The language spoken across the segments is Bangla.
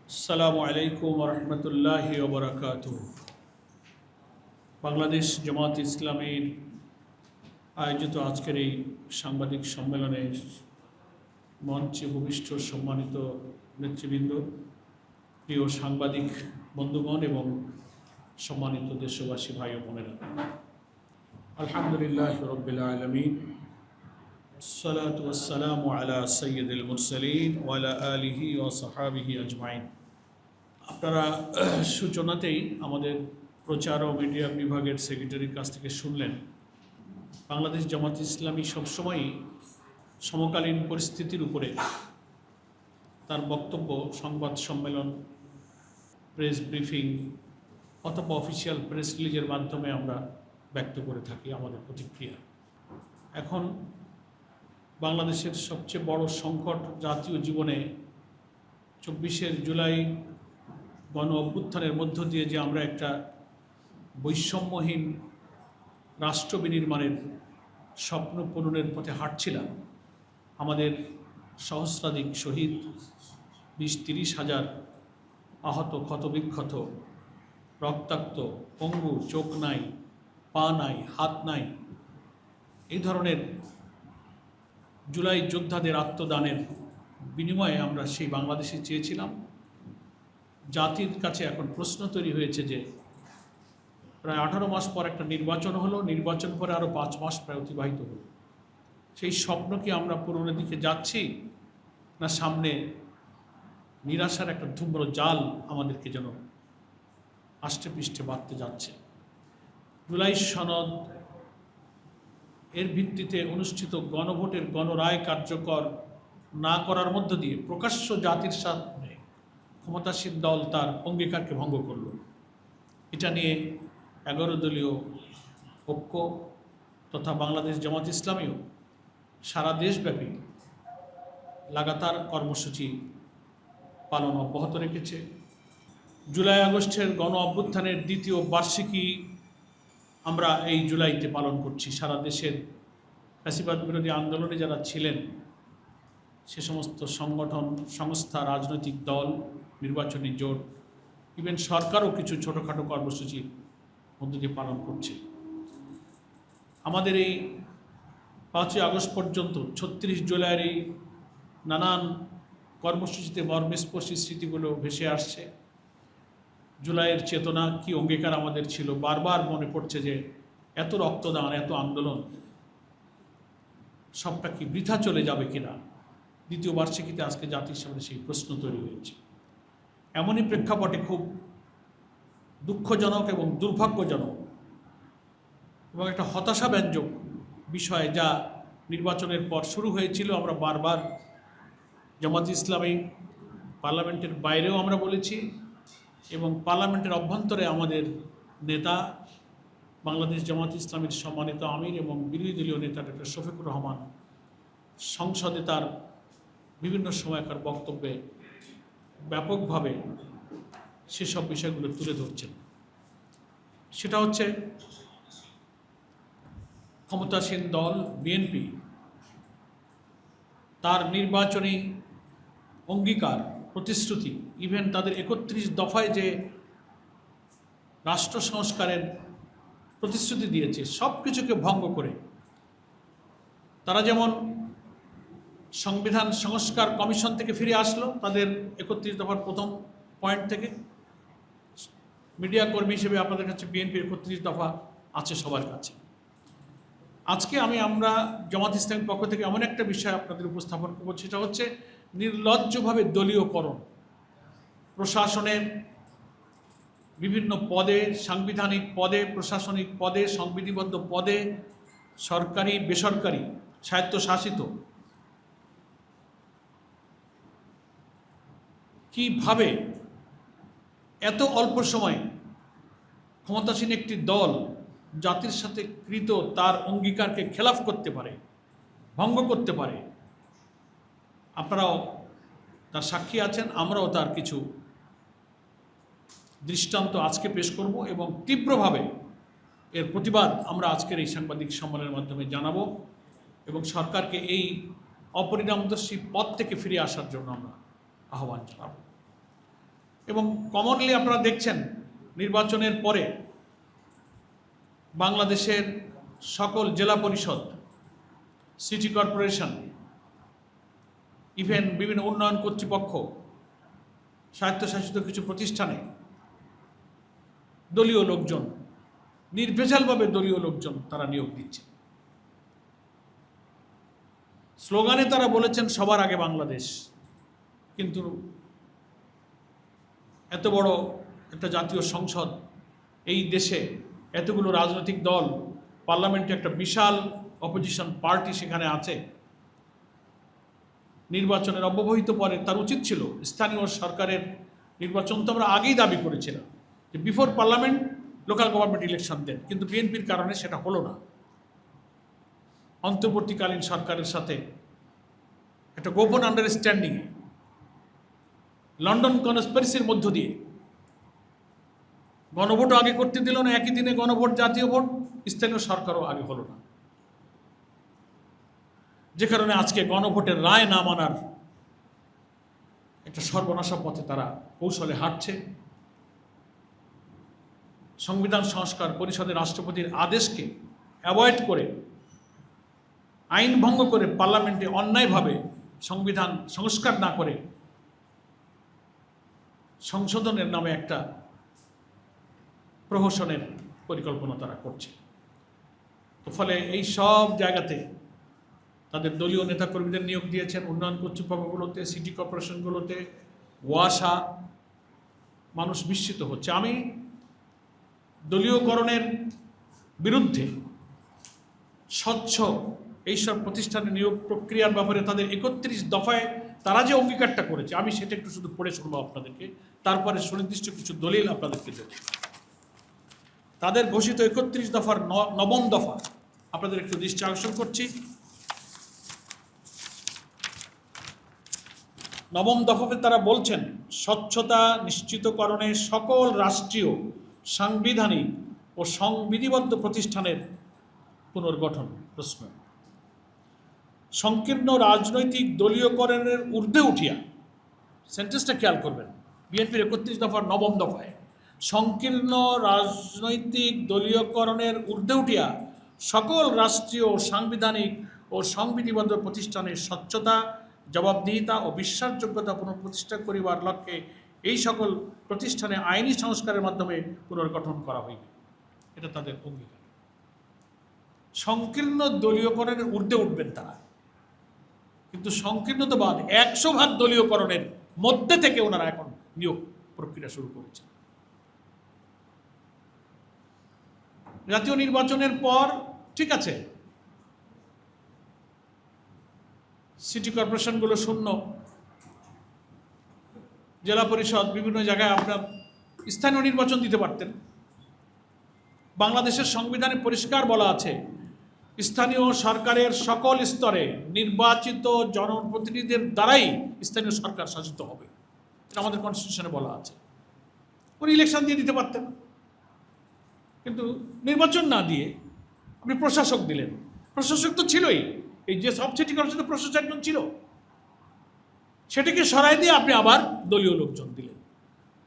আসসালামু আলাইকুম রহমতুল্লাহি ওবরাকাতুহু। বাংলাদেশ জামাত ইসলামীর আয়োজিত আজকের এই সাংবাদিক সম্মেলনে মঞ্চে ভূমিষ্ঠ সম্মানিত নেতৃবৃন্দ, প্রিয় সাংবাদিক বন্ধুগণ এবং সম্মানিত দেশবাসী ভাই ও বোনেরা, আলহামদুলিল্লাহ রাব্বিল আলামিন, আসসালাতু ওয়াসসালামু আলা সাইয়্যিদিল মুরসালিন ওয়া আলা আলিহি ওয়া সাহবিহি আজমাইন। আপনারা সূচনাতেই আমাদের প্রচার ও মিডিয়া বিভাগের সেক্রেটারির কাছ থেকে শুনলেন, বাংলাদেশ জামাত ইসলামী সবসময়ই সমকালীন পরিস্থিতির উপরে তার বক্তব্য, সংবাদ সম্মেলন, প্রেস ব্রিফিং অথবা অফিসিয়াল প্রেস রিলিজের মাধ্যমে আমরা ব্যক্ত করে থাকি আমাদের প্রতিক্রিয়া। এখন বাংলাদেশের সবচেয়ে বড় সংকট জাতীয় জীবনে 24শে জুলাই গণ অভ্যুত্থানের মধ্য দিয়ে যে আমরা একটা বৈষম্যহীন রাষ্ট্র বিনির্মাণের স্বপ্ন পূরণের পথে হাঁটছিলাম, আমাদের সহস্রাধিক শহীদ, 20-30 হাজার আহত, ক্ষতবিক্ষত, রক্তাক্ত, পঙ্গু, চোখ নাই, পা নাই, হাত নাই, এই ধরনের জুলাই যোদ্ধাদের আত্মদানের বিনিময়ে আমরা সেই বাংলাদেশে চেয়েছিলাম। জাতির কাছে এখন প্রশ্ন তৈরি হয়েছে যে প্রায় 18 মাস পর একটা নির্বাচন হলো, নির্বাচন পরে আরও 5 মাস প্রায় অতিবাহিত হলো। সেই স্বপ্ন কি আমরা পূরণের দিকে যাচ্ছি, না সামনে নিরাশার একটা ধূম্র জাল আমাদেরকে যেন আষ্টে পৃষ্ঠে বাঁধতে যাচ্ছে? জুলাই সনদ এর ভিত্তিতে অনুষ্ঠিত গণভোটের গণরায় কার্যকর না করার মধ্য দিয়ে প্রকাশ্য জাতির সামনে ক্ষমতাসীন দল তার অঙ্গীকারকে ভঙ্গ করল। এটা নিয়ে 11 দলীয় ঐক্য তথা বাংলাদেশ জামাত ইসলামীও সারা দেশব্যাপী লাগাতার কর্মসূচি পালন অব্যাহত রেখেছে। জুলাই আগস্টের গণ অভ্যুত্থানের দ্বিতীয় বার্ষিকী আমরা এই জুলাইতে পালন করছি। সারা দেশের ফ্যাসিবাদ বিরোধী আন্দোলনে যারা ছিলেন সে সমস্ত সংগঠন, সংস্থা, রাজনৈতিক দল, নির্বাচনী জোট, ইভেন সরকারও কিছু ছোটোখাটো কর্মসূচির মধ্য দিয়ে পালন করছে। আমাদের এই 5ই আগস্ট পর্যন্ত 36 জুলাইয়ের এই নানান কর্মসূচিতে মর্মস্পর্শী স্মৃতিগুলো ভেসে আসছে। জুলাইয়ের চেতনা কি অঙ্গীকার আমাদের ছিল, বারবার মনে পড়ছে যে এত রক্তদান, এত আন্দোলন সবটা কি বৃথা চলে যাবে কিনা। দ্বিতীয় বার্ষিকীতে আজকে জাতির সামনে সেই প্রশ্ন তৈরি হয়েছে। এমনই প্রেক্ষাপটে খুব দুঃখজনক এবং দুর্ভাগ্যজনক এবং একটা হতাশাব্যঞ্জক বিষয় যা নির্বাচনের পর শুরু হয়েছিল, আমরা বারবার জামাত ইসলামী পার্লামেন্টের বাইরেও আমরা বলেছি এবং পার্লামেন্টের অভ্যন্তরে আমাদের নেতা, বাংলাদেশ জামাত ইসলামীর সম্মানিত আমির এবং বিরোধী দলীয় নেতা ডক্টর শফিকুর রহমান সংসদে তার বিভিন্ন সময়কার বক্তব্যে ব্যাপকভাবে সেসব বিষয়গুলো তুলে ধরছেন। সেটা হচ্ছে ক্ষমতাসীন দল বিএনপি তার নির্বাচনী অঙ্গীকার, প্রতিশ্রুতি, ইভেন তাদের 31 দফায় যে রাষ্ট্র সংস্কারের প্রতিশ্রুতি দিয়েছে সব কিছুকে ভঙ্গ করে তারা যেমন সংবিধান সংস্কার কমিশন থেকে ফিরে আসলো তাদের 31 দফার প্রথম পয়েন্ট থেকে। মিডিয়া কর্মী হিসেবে আপনাদের কাছে বিএনপির 31 দফা আছে সবার কাছে। আজকে আমরা জামাত ইসলামীর পক্ষ থেকে এমন একটা বিষয় আপনাদের উপস্থাপন করব, সেটা হচ্ছে নির্লজ্জভাবে দলীয়করণ। প্রশাসনের বিভিন্ন পদে, সাংবিধানিক পদে, প্রশাসনিক পদে, সংবিধিবদ্ধ পদে, সরকারি, বেসরকারি, স্বায়ত্তশাসিত, কিভাবে এত অল্প সময়ে ক্ষমতাসীন একটি দল জাতির সাথে কৃত তার অঙ্গীকারকে খেলাফ করতে পারে, ভঙ্গ করতে পারে। আপনারাও তার সাক্ষী আছেন, আমরাও তার কিছু দৃষ্টান্ত আজকে পেশ করব এবং তীব্রভাবে এর প্রতিবাদ আমরা আজকের এই সাংবাদিক সম্মেলনের মাধ্যমে জানাবো এবং সরকারকে এই অপরিণামদর্শী পথ থেকে ফিরে আসার জন্য আমরা আহ্বান জানাব। এবং কমনলি আপনারা দেখছেন নির্বাচনের পরে বাংলাদেশের সকল জেলা পরিষদ, সিটি কর্পোরেশন, ইভেন বিভিন্ন উন্নয়ন কর্তৃপক্ষ, স্বায়ত্তশাসিত কিছু প্রতিষ্ঠানে দলীয় লোকজন, নির্ভেজালভাবে দলীয় লোকজন তারা নিয়োগ দিচ্ছে। স্লোগানে তারা বলেছেন সবার আগে বাংলাদেশ, কিন্তু এত বড় একটা জাতীয় সংসদ, এই দেশে এতগুলো রাজনৈতিক দল, পার্লামেন্টে একটা বিশাল অপোজিশন পার্টি সেখানে আছে। নির্বাচনের অব্যবহিত পরে তার উচিত ছিল স্থানীয় সরকারের নির্বাচন তো আমরা আগেই দাবি করেছিলাম যে before parliament local government election then, কিন্তু বিএনপির কারণে সেটা হলো না। অন্তর্বর্তীকালীন সরকারের সাথে একটা গোপন আন্ডারস্ট্যান্ডিংয়ে লন্ডন কনস্পিরেসির মধ্য দিয়ে গণভোটও আগে করতে দিল না, একই দিনে গণভোট, জাতীয় ভোট, স্থানীয় সরকারও আগে হলো না, যে কারণে আজকে গণভোটের রায় না মানার একটা সর্বনাশা পথে তারা কৌশলে হাঁটছে। সংবিধান সংস্কার পরিষদের রাষ্ট্রপতির আদেশকে অ্যাভয়েড করে, আইন ভঙ্গ করে, পার্লামেন্টে অন্যায়ভাবে সংবিধান সংস্কার না করে সংশোধনের নামে একটা প্রহসনের পরিকল্পনা তারা করছে। তো ফলে এই সব জায়গাতে তাদের দলীয় নেতাকর্মীদের নিয়োগ দিয়েছেন উন্নয়ন কর্তৃপক্ষগুলোতে, সিটি কর্পোরেশনগুলোতে, ওয়াসা। মানুষ বিস্মিত হচ্ছে। আমি দলীয়করণের বিরুদ্ধে, স্বচ্ছ এইসব প্রতিষ্ঠানে নিয়োগ প্রক্রিয়ার ব্যাপারে তাদের 31 দফায় তারা যে অঙ্গীকারটা করেছে, আমি সেটা একটু শুধু পড়ে শুনবো আপনাদেরকে, তারপরে সুনির্দিষ্ট কিছু দলিল আপনাদেরকে দেব। তাদের ঘোষিত 31 দফার 9ম দফা আপনাদের একটু দৃষ্টি আকর্ষণ করছি। 9ম দফাতে তারা বলছেন, স্বচ্ছতা নিশ্চিতকরণে সকল রাষ্ট্রীয়, সাংবিধানিক ও সংবিধিবদ্ধ প্রতিষ্ঠানের পুনর্গঠন। প্রশ্ন, সংকীর্ণ রাজনৈতিক দলীয়করণের ঊর্ধ্বে উঠিয়া, সেন্টেন্সটা খেয়াল করবেন, বিএনপির 31 দফার 9ম দফায়, সংকীর্ণ রাজনৈতিক দলীয়করণের ঊর্ধ্বে উঠিয়া সকল রাষ্ট্রীয়, সাংবিধানিক ও সংবিধিবদ্ধ প্রতিষ্ঠানের স্বচ্ছতা, জবাবদিহিতা ও বিশ্বাসযোগ্যতা পুনঃপ্রতিষ্ঠা করিবার লক্ষ্যে এই সকল প্রতিষ্ঠানে আইনি সংস্কারের মাধ্যমে পুনর্গঠন করা হইবে। এটা তাদের অঙ্গীকার। সংকীর্ণ দলীয়করণের ঊর্ধ্বে উঠবেন তারা, কিন্তু সংকীর্ণতাবাদ 100% দলীয়করণের মধ্যে থেকে ওনারা এখন নিয়োগ প্রক্রিয়া শুরু করেছে। জাতীয় নির্বাচনের পর ঠিক আছে, সিটি কর্পোরেশনগুলো শূন্য, জেলা পরিষদ, বিভিন্ন জায়গায় আপনার স্থানীয় নির্বাচন দিতে পারতেন। বাংলাদেশের সংবিধানে পরিষ্কার বলা আছে, স্থানীয় সরকারের সকল স্তরে নির্বাচিত জনপ্রতিনিধিদের দ্বারাই স্থানীয় সরকার শাসিত হবে। এটা আমাদের কনস্টিটিউশনে বলা আছে। উনি ইলেকশন দিয়ে দিতে পারতেন, কিন্তু নির্বাচন না দিয়ে আপনি প্রশাসক দিলেন। প্রশাসক তো ছিলই, এই যে সব সিটি কর্পোরেশনে প্রশাসক একজন ছিল, সেটাকে সরাই দিয়ে আপনি আবার দলীয় লোকজন দিলেন।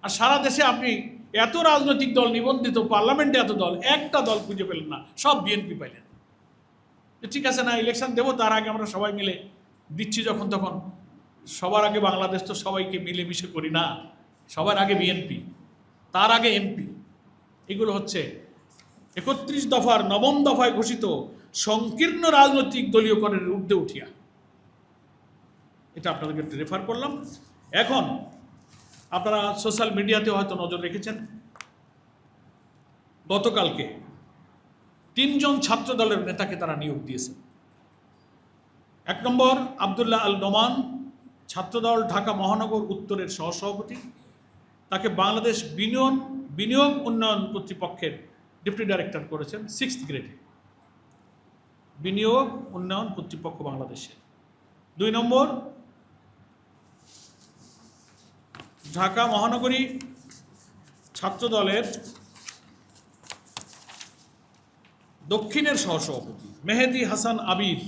আর সারা দেশে আপনি এত রাজনৈতিক দল নিবন্ধিত, পার্লামেন্টে এত দল, একটা দল খুঁজে পেলেন না, সব বিএনপি পাইলেন। ঠিক আছে না, ইলেকশন দেবো, তার আগে আমরা সবাই মিলে দিচ্ছি যখন তখন। সবার আগে বাংলাদেশ তো সবাইকে মিলেমিশে করি না, সবার আগে বিএনপি, তার আগে এমপি। এগুলো হচ্ছে 31 দফার 9ম দফায় ঘোষিত সংকীর্ণ রাজনৈতিক দলীয়করণের ঊর্ধ্বে উঠিয়া। এটা আপনাদেরকে রেফার করলাম। এখন আপনারা সোশ্যাল মিডিয়াতে হয়তো নজর রেখেছেন, গতকালকে 3 জন ছাত্র দলের নেতাকে তারা নিয়োগ দিয়েছে। 1 নম্বর আব্দুল্লাহ আল নোমান, ছাত্রদল ঢাকা মহানগর উত্তরের সহসভাপতি। তাকে বাংলাদেশ বিনিয়োগ উন্নয়ন কর্তৃপক্ষের ডেপুটি ডাইরেক্টর করেছেন 6th গ্রেডে, বিনিয়োগ উন্নয়ন কর্তৃপক্ষ বাংলাদেশে। 2 নম্বর ঢাকা মহানগরী ছাত্রদলের দক্ষিণের সহসভাপতি মেহেদি হাসান আবির,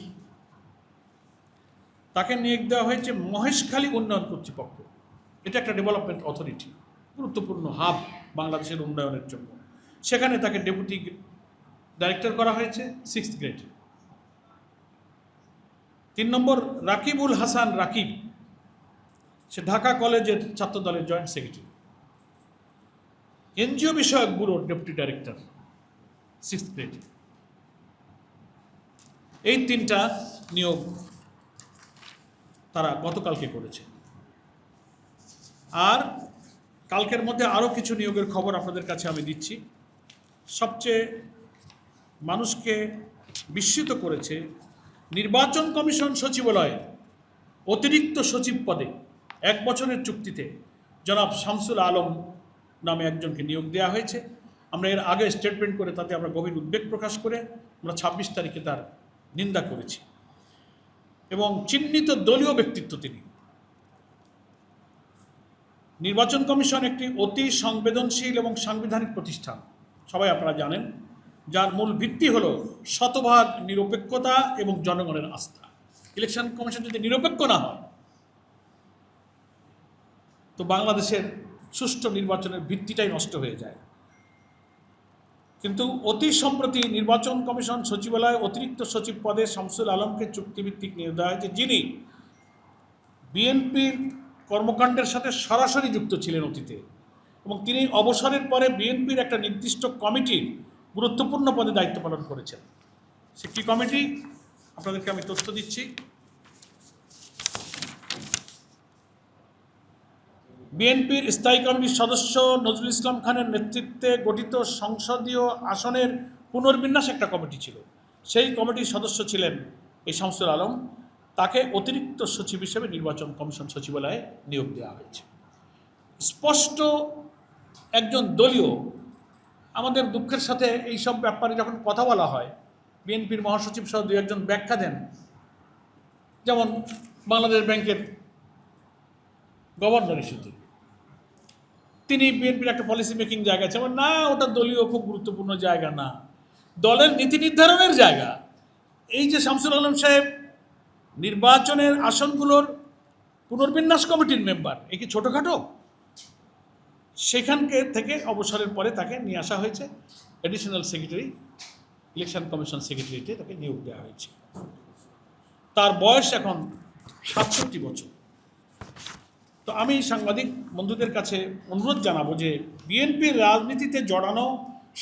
তাকে নিয়োগ দেওয়া হয়েছে মহেশখালী উন্নয়ন কর্তৃপক্ষ। এটা একটা ডেভেলপমেন্ট অথরিটি। গুরুত্বপূর্ণ হাব বাংলাদেশের উন্নয়নের জন্য, সেখানে তাকে ডেপুটি ডাইরেক্টর করা হয়েছে 6th গ্রেড। 3 নম্বর রাকিবুল হাসান রাকিব, সে ঢাকা কলেজের ছাত্র দলের জয়েন্ট সেক্রেটারি। এনজিও বিষয়ক ব্যুরোর ডেপুটি ডাইরেক্টর 6th গ্রেড। এই 3টা নিয়োগ তারা গতকালকে করেছে। আর কালকের মধ্যে আরও কিছু নিয়োগের খবর আপনাদের কাছে আমি দিচ্ছি। সবচেয়ে মানুষকে বিস্মিত করেছে, নির্বাচন কমিশন সচিবালয়ে অতিরিক্ত সচিব পদে 1 বছরের চুক্তিতে জনাব শামসুল আলম নামে একজনকে নিয়োগ দেওয়া হয়েছে। আমরা এর আগে স্টেটমেন্ট করে তাতে আমরা গভীর উদ্বেগ প্রকাশ করে আমরা 26 তারিখে তার নিন্দা করেছি। এবং চিহ্নিত দলীয় ব্যক্তিত্ব তিনি। নির্বাচন কমিশন একটি অতি সংবেদনশীল এবং সাংবিধানিক প্রতিষ্ঠান, সবাই আপনারা জানেন, যার মূল ভিত্তি হল শতভাগ নিরপেক্ষতা এবং জনগণের আস্থা। ইলেকশন কমিশন যদি নিরপেক্ষ না হয় তো বাংলাদেশের সুষ্ঠু নির্বাচনের ভিত্তিটাই নষ্ট হয়ে যায়। কিন্তু অতি সম্প্রতি নির্বাচন কমিশন সচিবালয়ে অতিরিক্ত সচিব পদে শামসুল আলমকে চুক্তিভিত্তিক নিয়োগ দেওয়া হয়েছে, যিনি বিএনপির কর্মকাণ্ডের সাথে সরাসরি যুক্ত ছিলেন অতীতে, এবং তিনি অবসরের পরে বিএনপির একটা নির্দিষ্ট কমিটির গুরুত্বপূর্ণ পদে দায়িত্ব পালন করেছেন। সে কী কমিটি আপনাদেরকে আমি তথ্য দিচ্ছি। বিএনপির স্থায়ী কমিটির সদস্য নজরুল ইসলাম খানের নেতৃত্বে গঠিত সংসদীয় আসনের পুনর্বিন্যাস একটা কমিটি ছিল। সেই কমিটির সদস্য ছিলেন এই শামসুল আলম। তাকে অতিরিক্ত সচিব হিসেবে নির্বাচন কমিশন সচিবালয়ে নিয়োগ দেওয়া হয়েছে। স্পষ্ট একজন দলীয়, আমাদের দুঃখের সাথে এইসব ব্যাপারে যখন কথা বলা হয়, বিএনপির মহাসচিব সহ 2-1 জন ব্যাখ্যা দেন, যেমন বাংলাদেশ ব্যাংকের গভর্নর ইস্যুতে তিনি বিএনপির একটা পলিসি মেকিং জায়গা আছে, না ওটা দলীয় খুব গুরুত্বপূর্ণ জায়গা না, দলের নীতি নির্ধারণের জায়গা। এই যে শামসুল আলম সাহেব নির্বাচনের আসনগুলোর পুনর্বিন্যাস কমিটির মেম্বার, এ কি ছোটোখাটো? সেখানকে থেকে অবসরের পরে তাকে নিয়ে আসা হয়েছে অ্যাডিশনাল সেক্রেটারি, ইলেকশন কমিশন সেক্রেটারিতে তাকে নিয়োগ দেওয়া হয়েছে। তার বয়স এখন 67 বছর। তো আমি সাংবাদিক বন্ধুদের কাছে অনুরোধ জানাবো যে বিএনপির রাজনীতিতে জড়ানো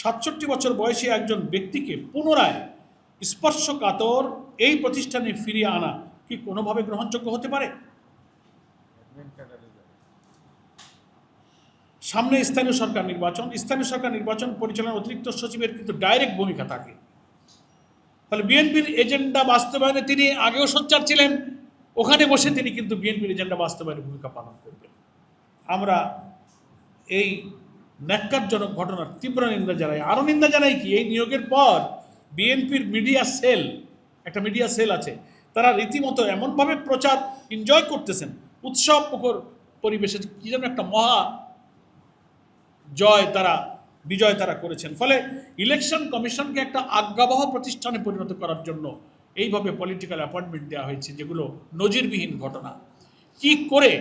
67 বছর বয়সী একজন ব্যক্তিকে পুনরায় স্পর্শকাতর এই প্রতিষ্ঠানে ফিরিয়ে আনা কি কোনোভাবে গ্রহণযোগ্য হতে পারে? সামনে স্থানীয় সরকার নির্বাচন, স্থানীয় সরকার নির্বাচন পরিচালনার অতিরিক্ত সচিবের কিন্তু ডাইরেক্ট ভূমিকা থাকে। ফলে বিএনপির এজেন্ডা বাস্তবায়নে তিনি আগেও সোচ্চার ছিলেন, ওখানে বসে তিনি কিন্তু বিএনপির এজেন্ডা বাস্তবায়নের ভূমিকা পালন করবেন। আমরা এই ন্যাক্কারজনক ঘটনার তীব্র নিন্দা জানাই। আরও নিন্দা জানাই কি, এই নিয়োগের পর বিএনপির মিডিয়া সেল, একটা মিডিয়া সেল আছে, তারা রীতিমতো এমনভাবে প্রচার এনজয় করতেছেন, উৎসব মুখর পরিবেশে, কি যেন একটা মহা বিজয় তারা করেছেন। ফলে ইলেকশন কমিশনকে একটা আজ্ঞাবহ প্রতিষ্ঠানে পরিণত করার জন্য এইভাবে পলিটিক্যাল অ্যাপয়েন্টমেন্ট দেওয়া হয়েছে, যেগুলো নজিরবিহীন ঘটনা। কি করে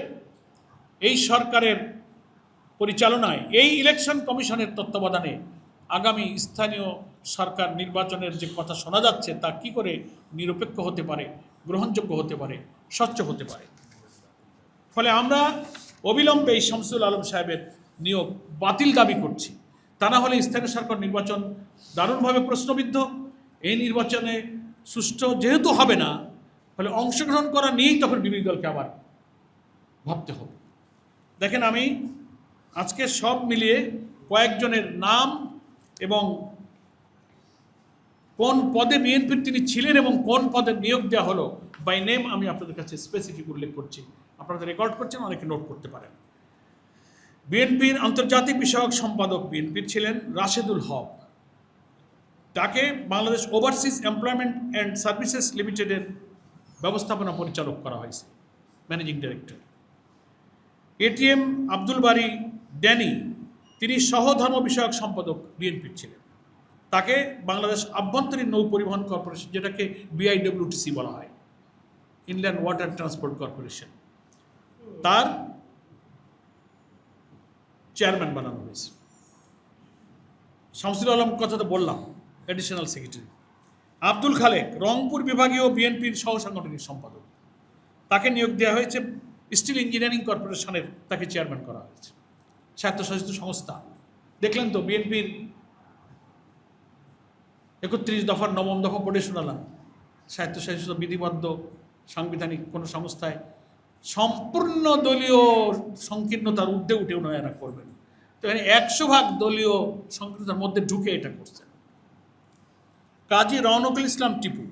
এই সরকারের পরিচালনায়, এই ইলেকশন কমিশনের তত্ত্বাবধানে আগামী স্থানীয় সরকার নির্বাচনের যে কথা শোনা যাচ্ছে, তা কি করে নিরপেক্ষ হতে পারে, গ্রহণযোগ্য হতে পারে, স্বচ্ছ হতে পারে? ফলে আমরা অবিলম্বে এই শামসুল আলম সাহেবের নিয়োগ বাতিল দাবি করছি। তা না হলে স্থানীয় সরকার নির্বাচন দারুণভাবে প্রশ্নবিদ্ধ। এই নির্বাচনে সুষ্ঠু যেহেতু হবে না, ফলে অংশগ্রহণ করা নিয়েই তখন বিরোধী দলকে আবার ভাবতে হবে। দেখেন, আমি আজকে সব মিলিয়ে কয়েকজনের নাম এবং কোন পদে বিএনপির তিনি ছিলেন এবং কোন পদে নিয়োগ দেওয়া হলো বাই নেম আমি আপনাদের কাছে স্পেসিফিক উল্লেখ করছি। আপনারা রেকর্ড করছেন, অনেকে নোট করতে পারেন। বিএনপির আন্তর্জাতিক বিষয়ক সম্পাদক বিএনপির ছিলেন রাশেদুল হক। তাকে Bangladesh overseas employment and services লিমিটেডের ব্যবস্থাপনা পরিচালক করা হয়েছে, ম্যানেজিং ডিরেক্টর। এটিএম আব্দুল বারী ড্যানি, তিনি সহধর্ম বিষয়ক সম্পাদক বিএনপির ছিলেন। তাকে বাংলাদেশ আভ্যন্তরীণ নৌ পরিবহন কর্পোরেশন, যেটাকে BIWTC বলা হয়, ইনল্যান্ড ওয়াটার ট্রান্সপোর্ট কর্পোরেশন, তার চেয়ারম্যান বানানো হয়েছে। শামসুল আলম কথা তো বললাম, অ্যাডিশনাল সেক্রেটারি। আব্দুল খালেক রংপুর বিভাগীয় বিএনপির সহ সাংগঠনিক সম্পাদক, তাকে নিয়োগ দেওয়া হয়েছে স্টিল ইঞ্জিনিয়ারিং কর্পোরেশনের, তাকে চেয়ারম্যান করা হয়েছে। স্বায়ত্তশাসিত সংস্থা, দেখলেন তো বিএনপির ৩১ দফার ৯ম দফা পড়ে শোনালাম। স্বায়ত্তশাসিত বিধিবদ্ধ সাংবিধানিক কোনো সংস্থায় সম্পূর্ণ দলীয় সংকীর্ণতার ঊর্ধ্বে উঠে এরা করবেন, তো এখানে ১০০% দলীয় সংকীর্ণতার মধ্যে ঢুকে এটা করছেন। কাজী রওনকুল ইসলাম টিপু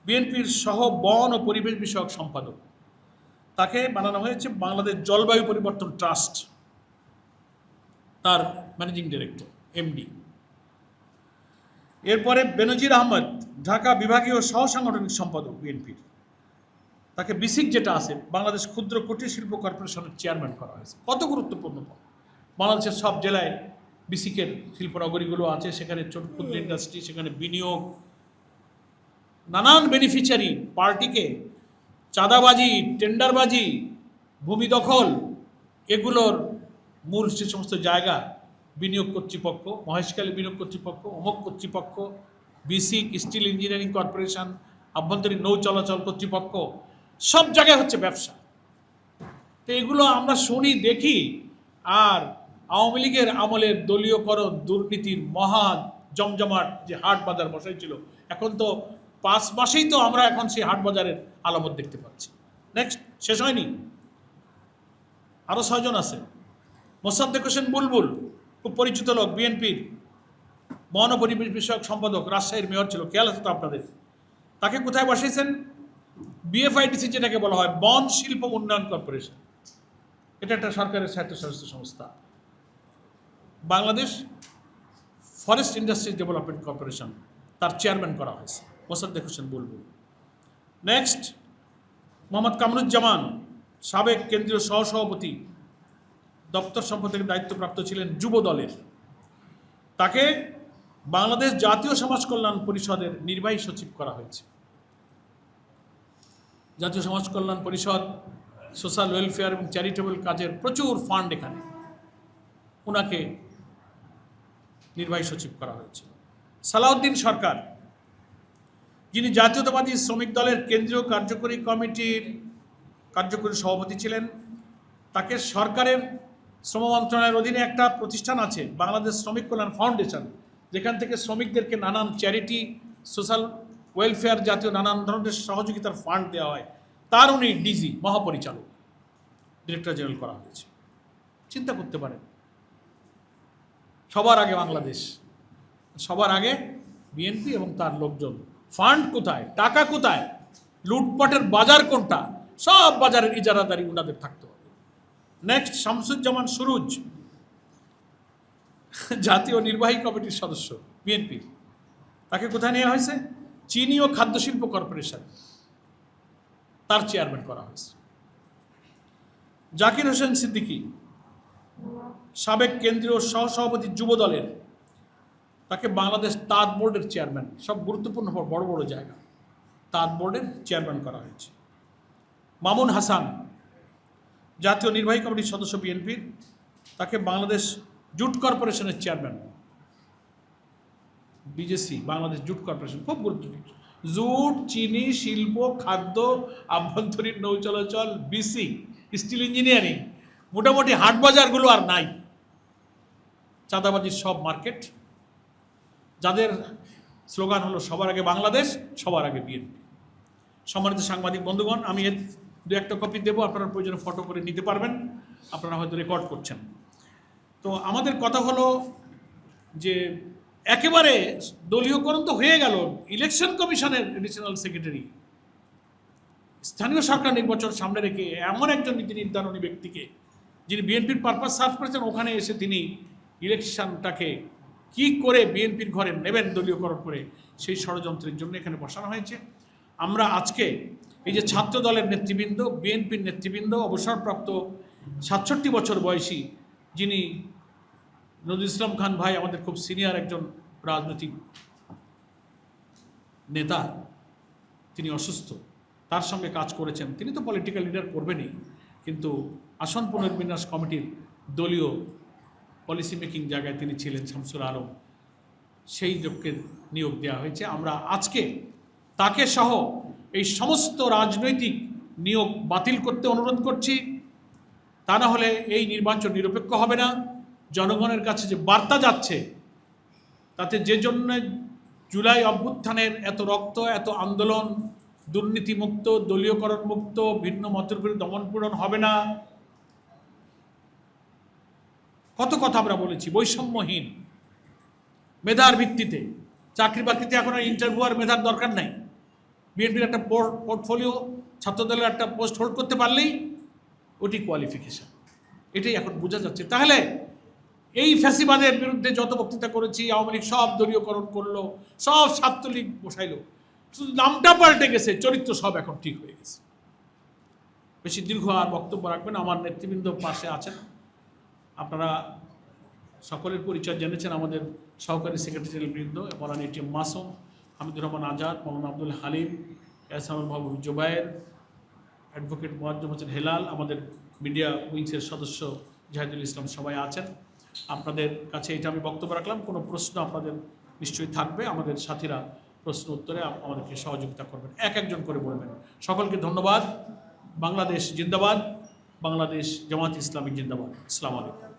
বিএনপির সহ বন ও পরিবেশ বিষয়ক সম্পাদক, তাকে বানানো হয়েছে বাংলাদেশ জলবায়ু পরিবর্তন ট্রাস্ট, তার ম্যানেজিং ডিরেক্টর এমডি। এরপরে বেনজির আহমদ ঢাকা বিভাগীয় সহ সাংগঠনিক সম্পাদক বিএনপির, তাকে বিসিক যেটা আছে বাংলাদেশ ক্ষুদ্র কুটির শিল্প কর্পোরেশনের চেয়ারম্যান করা হয়েছে। কত গুরুত্বপূর্ণ পদ! বাংলাদেশের সব জেলায় বিসিকের শিল্পনগরীগুলো আছে, সেখানে ছোট ক্ষুদ্র ইন্ডাস্ট্রি, সেখানে বিনিয়োগ, নানান বেনিফিশিয়ারি পার্টিকে চাঁদাবাজি, টেন্ডারবাজি, ভূমি দখল, এগুলোর মূল সে সমস্ত জায়গা বিনিয়োগ কর্তৃপক্ষ, মহেশখালী বিনিয়োগ কর্তৃপক্ষ, অমুক কর্তৃপক্ষ, বিসিক, স্টিল ইঞ্জিনিয়ারিং কর্পোরেশন, আভ্যন্তরীণ নৌ চলাচল কর্তৃপক্ষ, সব জায়গায় হচ্ছে ব্যবসা। তো এগুলো আমরা শুনি, দেখি, আর আওয়ামী লীগের আমলের দলীয়করণ দুর্নীতির মহা জমজমাট যে হাট বাজার বসাইছিল, এখন তো 5 মাসেই তো আমরা এখন সেই হাট বাজারের আলামত দেখতে পাচ্ছি। নেক্সট, শেষ হয়নি, আরও 6 জন আছে। মোসাদ্দেক হোসেন বুলবুল, খুব পরিচিত লোক, বিএনপির বন ও পরিবেশ বিষয়ক সম্পাদক, রাজশাহীর মেয়র ছিল, খেয়াল আছে তো আপনাদের। তাকে কোথায় বসাইছেন? বিএফআইডিসি, যেটাকে বলা হয় বন শিল্প উন্নয়ন কর্পোরেশন, এটা একটা সরকারের স্বায়ত্তশাসিত সংস্থা। Bangladesh forest industries development corporation, তার চেয়ারম্যান করা হয়েছে মোসাদ্দেক হোসেন বুলবুল। নেক্সট, মোহাম্মদ কামরুজ্জামান, সাবেক কেন্দ্রীয় সহসভাপতি, দপ্তর সম্পাদকের দায়িত্বপ্রাপ্ত ছিলেন যুব দলের, তাকে বাংলাদেশ জাতীয় সমাজ কল্যাণ পরিষদের নির্বাহী সচিব করা হয়েছে। জাতীয় সমাজ কল্যাণ পরিষদ সোশ্যাল ওয়েলফেয়ার এবং চ্যারিটেবল কাজের প্রচুর ফান্ড, এখানে ওনাকে নির্বাহী সচিব করা হয়েছে। সালাউদ্দিন সরকার, যিনি জাতীয়তাবাদী শ্রমিক দলের কেন্দ্রীয় কার্যকরী কমিটির কার্যকরী সভাপতি ছিলেন, তাকে সরকারের শ্রম মন্ত্রণালয়ের অধীনে একটা প্রতিষ্ঠান আছে বাংলাদেশ শ্রমিক কল্যাণ ফাউন্ডেশন, যেখান থেকে শ্রমিকদেরকে নানান চ্যারিটি, সোশ্যাল ওয়েলফেয়ার জাতীয় নানান ধরনের সহযোগিতার ফান্ড দেওয়া হয়, তার উনি ডিজি, মহাপরিচালক, ডিরেক্টর জেনারেল করা হয়েছে। চিন্তা করতে পারেন, সবার আগে বাংলাদেশ, সবার আগে বিএনপি এবং তার লোকজন। ফান্ড কোথায়, টাকা কোথায়, লুটপাটের বাজার কোনটা, সব বাজারের ইজারাদারি ওনাদের থাকতে হবে। নেক্সট, শামসুজ্জামান সুরুজ, জাতীয় নির্বাহী কমিটির সদস্য বিএনপি, তাকে কোথায় নেওয়া হয়েছে? চিনি ও খাদ্য শিল্প কর্পোরেশন, তার চেয়ারম্যান করা হয়েছে। জাকির হোসেন সিদ্দিকী, সাবেক কেন্দ্রীয় সহসভাপতি যুব দলের, তাকে বাংলাদেশ তাঁত বোর্ডের চেয়ারম্যান, সব গুরুত্বপূর্ণ বড় বড় জায়গা তাঁত বোর্ডের চেয়ারম্যান করা হয়েছে। মামুন হাসান, জাতীয় নির্বাহী কমিটির সদস্য বিএনপির, তাকে বাংলাদেশ জুট কর্পোরেশনের chairman, BGC, Bangladesh jute corporation, খুব গুরুত্বপূর্ণ। জুট, চিনি, শিল্প, খাদ্য, আভ্যন্তরীণ নৌ চলাচল, বিসি, স্টিল ইঞ্জিনিয়ারিং, মোটামুটি হাট বাজারগুলো আর নাই, চাঁদাবাজির সব মার্কেট, যাদের স্লোগান হলো সবার আগে বাংলাদেশ, সবার আগে বিএনপি। সম্মানিত সাংবাদিক বন্ধুগণ, আমি এর 2-1টা কপি দেবো, আপনারা প্রয়োজনে ফটো করে নিতে পারবেন, আপনারা হয়তো রেকর্ড করছেন। তো আমাদের কথা হলো যে একেবারে দলীয়করণ তো হয়ে গেল, ইলেকশন কমিশনের এডিশনাল সেক্রেটারি, স্থানীয় সরকার নির্বাচন সামনে রেখে এমন একজন নীতি নির্ধারণী ব্যক্তিকে, যিনি বিএনপির পারপাস সার্ভ করেছেন, ওখানে এসে তিনি ইলেকশনটাকে কি করে বিএনপির ঘরে নেবেন দলীয়করণ করে, সেই ষড়যন্ত্রের জন্য এখানে বসানো হয়েছে। আমরা আজকে এই যে ছাত্র দলের নেতৃবৃন্দ, বিএনপির নেতৃবৃন্দ, অবসরপ্রাপ্ত 67 বছর বয়সী, যিনি নজরুল ইসলাম খান ভাই, আমাদের খুব সিনিয়র একজন রাজনৈতিক নেতা, তিনি অসুস্থ, তার সঙ্গে কাজ করেছেন। তিনি তো পলিটিক্যাল লিডার করবেনই, কিন্তু আসন পুনর্বিন্যাস কমিটির দলীয় পলিসি মেকিং জায়গায় তিনি ছিলেন, শামসুল আলম, সেই লোককে নিয়োগ দেওয়া হয়েছে। আমরা আজকে তাকে সহ এই সমস্ত রাজনৈতিক নিয়োগ বাতিল করতে অনুরোধ করছি। তা না হলে এই নির্বাচন নিরপেক্ষ হবে না। জনগণের কাছে যে বার্তা যাচ্ছে, তাতে যে জন্য জুলাই অভ্যুত্থানের এত রক্ত, এত আন্দোলন, দুর্নীতিমুক্ত, দলীয়করণ মুক্ত, ভিন্ন মতের বিরুদ্ধে দমনপীড়ন হবে না, কত কথা আমরা বলেছি। বৈষম্যহীন মেধার ভিত্তিতে চাকরি বাকরিতে এখন আর ইন্টারভিউ আর মেধার দরকার নাই। বিএনপির একটা পোর্টফোলিও, ছাত্রদলের একটা পোস্ট হোল্ড করতে পারলেই ওটি কোয়ালিফিকেশন। এটাই এখন বোঝা যাচ্ছে। তাহলে এই ফ্যাসিবাদের বিরুদ্ধে যত বক্তৃতা করেছি, আওয়ামী লীগ সব দলীয়করণ করলো, সব ছাত্রলীগ বসাইলো, শুধু নামটা পাল্টে গেছে, চরিত্র সব এখন ঠিক হয়ে গেছে। বেশি দীর্ঘ আর বক্তব্য রাখবেন। আমার নেতৃবৃন্দ পাশে আছেন, আপনারা সকলের পরিচয় জেনেছেন। আমাদের সহকারী সেক্রেটারি জেনারেল বৃন্দ, মৌলানা এটিএম মাসুম, হামিদুর রহমান আজাদ, মৌলানা আব্দুল হালিম, এহসানুল মাহবুব জুবায়ের, অ্যাডভোকেট মোয়াজ্জেম হোসেন হেলাল, আমাদের মিডিয়া উইংসের সদস্য জাহিদুল ইসলাম, সবাই আছেন। আপনাদের কাছে এটা আমি বক্তব্য রাখলাম। কোনো প্রশ্ন আপনাদের নিশ্চয়ই থাকবে, আমাদের সাথীরা প্রশ্ন উত্তরে আমাদেরকে সহযোগিতা করবেন, এক একজন করে বলবেন। সকলকে ধন্যবাদ। বাংলাদেশ জিন্দাবাদ, বাংলাদেশ জামাত ইসলামী জিন্দাবাদ। আসসালামু আলাইকুম।